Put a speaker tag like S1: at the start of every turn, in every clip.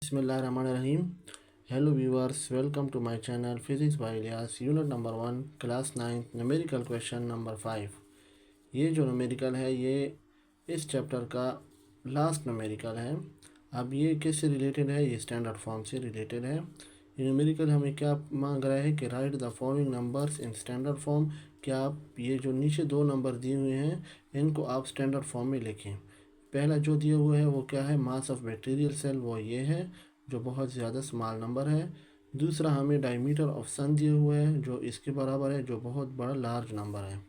S1: Bismillahirrahmanirrahim. Hello viewers, welcome to my channel Physics by Ilyas, Unit number 1, Class 9, Numerical Question number 5. ये जो numerical है ये इस chapter का लास्ट न्यूमेरिकल है। अब ये किससे रिलेटेड है? ये स्टैंडर्ड फॉर्म से रिलेटेड है। ये न्यूमेरिकल हमें क्या मांग रहा है कि write the following numbers in standard form. क्या आप ये जो नीचे दो नंबर दिए हुए हैं इनको आप स्टैंडर्ड फॉर्म में लिखें। पहला जो दिया हुआ है वो क्या है? मास ऑफ बैक्टीरियल सेल, वो ये है जो बहुत ज़्यादा स्मॉल नंबर है। दूसरा हमें डायमीटर ऑफ सन दिया हुआ है जो इसके बराबर है, जो बहुत बड़ा लार्ज नंबर है।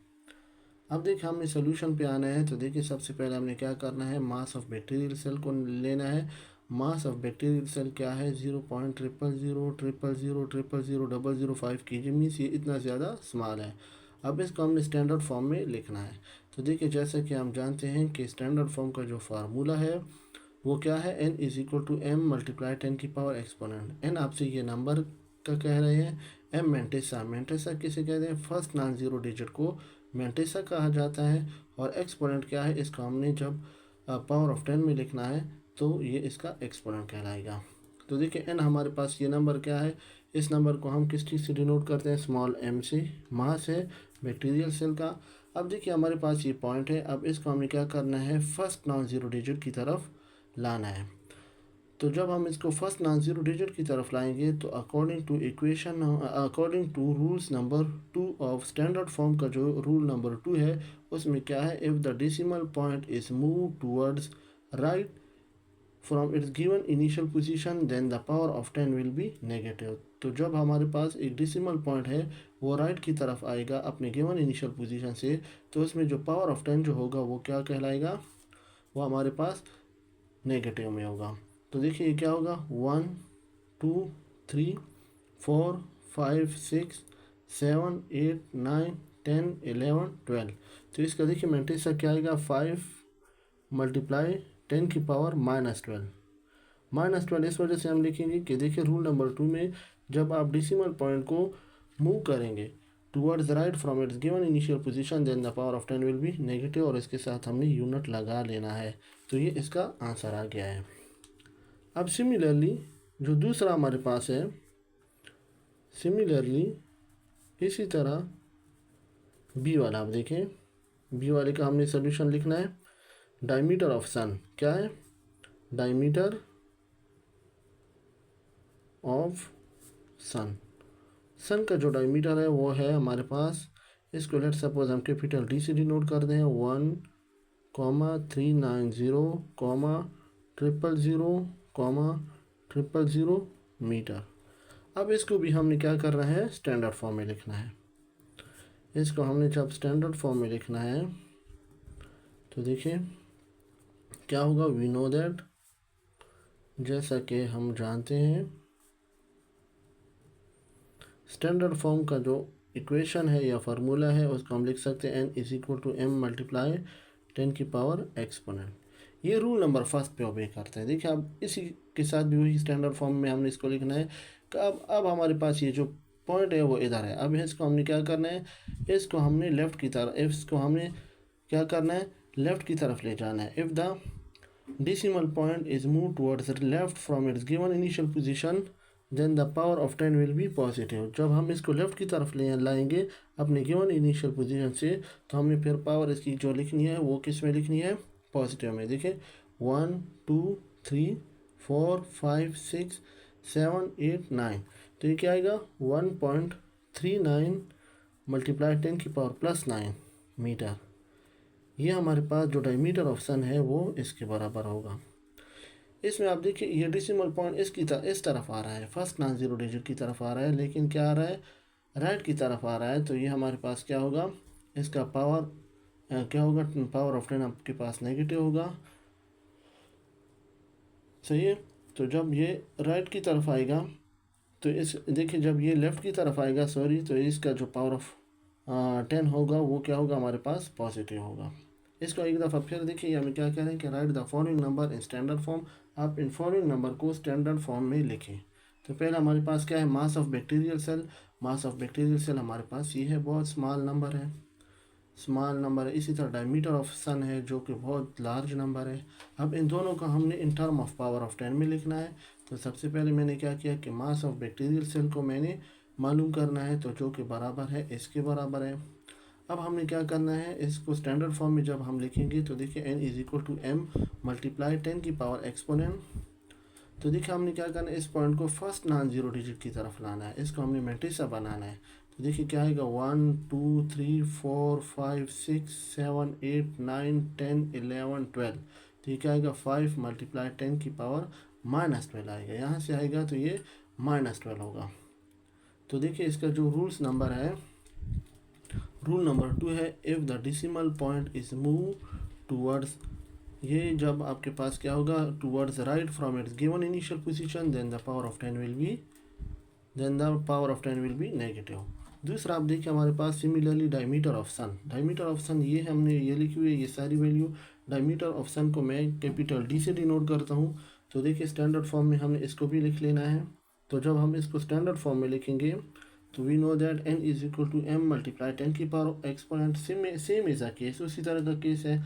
S1: अब देखिए हमें सोल्यूशन पे आना है, तो देखिए सबसे पहले हमने क्या करना है, मास ऑफ बैक्टीरियल सेल को लेना है। मास ऑफ बैक्टीरियल सेल क्या है? 0.00000000005 kg मीन्स ये इतना ज़्यादा स्मॉल है। अब इसको हमने स्टैंडर्ड फॉर्म में लिखना है। तो देखिए जैसा कि हम जानते हैं कि स्टैंडर्ड फॉर्म का जो फार्मूला है वो क्या है? n is equal to m multiply 10 की पावर एक्सपोनेंट। n आपसे ये नंबर का कह रहे हैं। m मेंटेसा, मेंटेसा किसे कहते हैं? फर्स्ट नॉन ज़ीरो डिजिट को मेंटेसा कहा जाता है। और एक्सपोनेंट क्या है? इसको हमने जब पावर ऑफ 10 में लिखना है तो ये इसका एक्सपोनेंट कहलाएगा। तो देखिए n हमारे पास ये नंबर क्या है? इस नंबर को हम किस चीज़ से डिनोट करते हैं? स्मॉल m से। मास है बैक्टीरियल सेल का। अब देखिए हमारे पास ये पॉइंट है। अब इसको हमें क्या करना है? फर्स्ट नॉन ज़ीरो डिजिट की तरफ लाना है। तो जब हम इसको फर्स्ट नॉन ज़ीरो डिजिट की तरफ लाएंगे तो according to rules number 2 of standard form का जो रूल नंबर 2 है उसमें क्या है? If the decimal point is move towards right from its given initial position then the power of 10 will be negative. तो जब हमारे पास एक डेसिमल पॉइंट है वो राइट की तरफ आएगा अपने गिवन इनिशियल पोजीशन से, तो उसमें जो पावर ऑफ 10 जो होगा वो क्या कहलाएगा? वो हमारे पास नेगेटिव में होगा। तो देखिए ये क्या होगा? 1 2 3 4 5 6 7 8 9 10 11 12। तो इसका देखिए मैंटेसा क्या आएगा? 5 मल्टीप्लाई 10 की पावर -12। -12 इस वजह से हम लिखेंगे कि देखिए रूल नंबर 2 में जब आप डेसिमल पॉइंट को मूव करेंगे towards right from its given initial position then the power of 10 will be negative, और इसके साथ हमने यूनिट लगा लेना है। तो ये इसका आंसर आ गया है। अब सिमिलरली जो दूसरा हमारे पास है, सिमिलरली इसी तरह बी वाला आप देखें, बी वाले का हमने सोल्यूशन लिखना है। डायमीटर ऑफ सन क्या है? डायमीटर ऑफ सन, सन का जो डायमीटर है वो है हमारे पास, इसको लेट सपोज हम कैपिटल डी से डिनोट कर दें, 1,390,000,000 मीटर। अब इसको भी हमने क्या करना है? स्टैंडर्ड फॉर्म में लिखना है। इसको हमने जब स्टैंडर्ड फॉर्म में लिखना है तो देखिए क्या होगा? वी नो दैट, जैसा कि हम जानते हैं स्टैंडर्ड फॉर्म का जो इक्वेशन है या फार्मूला है उसको हम लिख सकते हैं n is equal to m multiply 10 की पावर एक्सपोनेंट। ये रूल नंबर फर्स्ट पे ओबे करते हैं। देखिए अब इसी के साथ भी वही स्टैंडर्ड फॉर्म में हमने इसको लिखना है कि अब हमारे पास ये जो पॉइंट है वो इधर है। अब इसको हमने क्या करना है? इसको हमने लेफ़्ट की तरफ, इसको हमने क्या करना है? लेफ़्ट की तरफ ले जाना है। If the decimal point is moved towards the left from its given initial position then the power of 10 will be positive। जब हम इसको लेफ्ट की तरफ ले लाएंगे अपने गिवन इनिशियल पोजीशन से तो हमें फिर पावर इसकी जो लिखनी है वो किस में लिखनी है? पॉजिटिव में। देखिए 1 2 3 4 5 6 7 8 9। तो ये क्या आएगा? 1.39 मल्टीप्लाई 10 की पावर +9 मीटर। ये हमारे पास जो डायमीटर ऑफ सन है वो इसके बराबर होगा। इसमें आप देखिए ये डेसिमल पॉइंट इस तरफ आ रहा है, फर्स्ट नॉन ज़ीरो डिजिट की तरफ आ रहा है, लेकिन क्या आ रहा है? राइट की तरफ आ रहा है। तो ये हमारे पास क्या होगा? इसका पावर क्या होगा? पावर ऑफ 10 आपके पास नेगेटिव होगा। सही है। तो जब ये राइट की तरफ आएगा तो इस देखिए जब ये लेफ़्ट की तरफ आएगा सॉरी, तो इसका जो पावर ऑफ 10 होगा वो क्या होगा? हमारे पास पॉजिटिव होगा। इसको एक दफ़ा फिर देखिए हमें क्या कह रहे हैं कि write the following number in standard form. आप इन फॉलोइंग नंबर को स्टैंडर्ड फॉर्म में लिखें। तो पहला हमारे पास क्या है? Mass of bacterial cell. Mass of bacterial cell हमारे पास ये है, बहुत स्मॉल नंबर है। स्मॉल नंबर है। इसी तरह डायमीटर ऑफ सन है जो कि बहुत लार्ज नंबर है। अब इन दोनों को हमने in term of power of 10 में लिखना है। तो सबसे पहले मैंने क्या किया कि मास ऑफ बैक्टीरियल सेल को मैंने मालूम करना है, तो जो कि बराबर है इसके बराबर है। अब हमने क्या करना है, इसको स्टैंडर्ड फॉर्म में जब हम लिखेंगे तो देखिए n is equal to m multiply 10 की पावर एक्सपोनेंट। तो देखिए हमने क्या करना है, इस पॉइंट को फर्स्ट नॉन जीरो डिजिट की तरफ लाना है, इसको हमने मैट्रिक्स बनाना है। तो देखिए क्या आएगा 1 2 3 4 5 6 7 8 9 10 11 12। तो ये क्या आएगा 5 मल्टीप्लाई 10 की पावर -12 आएगा। यहाँ से आएगा तो ये -12 होगा। तो देखिए इसका जो रूल्स नंबर है, रूल नंबर 2 है, if the decimal point is move towards, ये जब आपके पास क्या होगा, towards right from its given initial position, then the power of 10 will be negative. दूसरा आप देखिए हमारे पास सिमिलरली डायमीटर ऑफ सन, ये हमने ये लिखी हुई है ये सारी वैल्यू। डायमीटर ऑफ सन को मैं कैपिटल डी से डिनोट करता हूँ। तो देखिए स्टैंडर्ड फॉर्म में हमने इसको भी लिख लेना है। तो जब हम इसको स्टैंडर्ड फॉर्म में लिखेंगे तो we know that n is equal to m multiply 10 की power exponent. Same is a case, उसी तरह का केस है,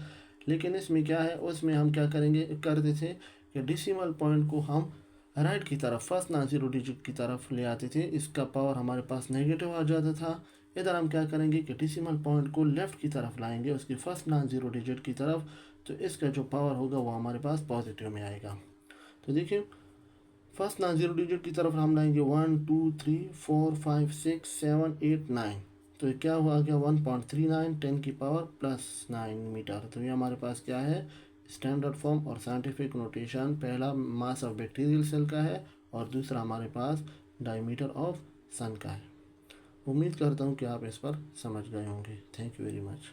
S1: लेकिन इसमें क्या है, उसमें हम क्या करते थे कि डेसिमल पॉइंट को हम राइट की तरफ फर्स्ट नॉन जीरो डिजिट की तरफ ले आते थे, इसका पावर हमारे पास नेगेटिव आ जाता था। इधर हम क्या करेंगे कि डेसिमल पॉइंट को लेफ्ट की तरफ लाएंगे, उसकी फर्स्ट नॉन जीरो डिजिट की तरफ, तो इसका जो पावर होगा वो हमारे पास पॉजिटिव में आएगा। तो देखिए फर्स्ट नॉन जीरो डिजिट की तरफ हम लाएंगे 1 2 3 4 5 6 7 8 9। तो ये क्या हुआ गया 1.39 10 की पावर +9 मीटर। तो ये हमारे पास क्या है, स्टैंडर्ड फॉर्म और साइंटिफिक नोटेशन। पहला मास ऑफ बैक्टीरियल सेल का है और दूसरा हमारे पास डायमीटर ऑफ सन का है। उम्मीद करता हूँ कि आप इस पर समझ गए होंगे। Thank you very much.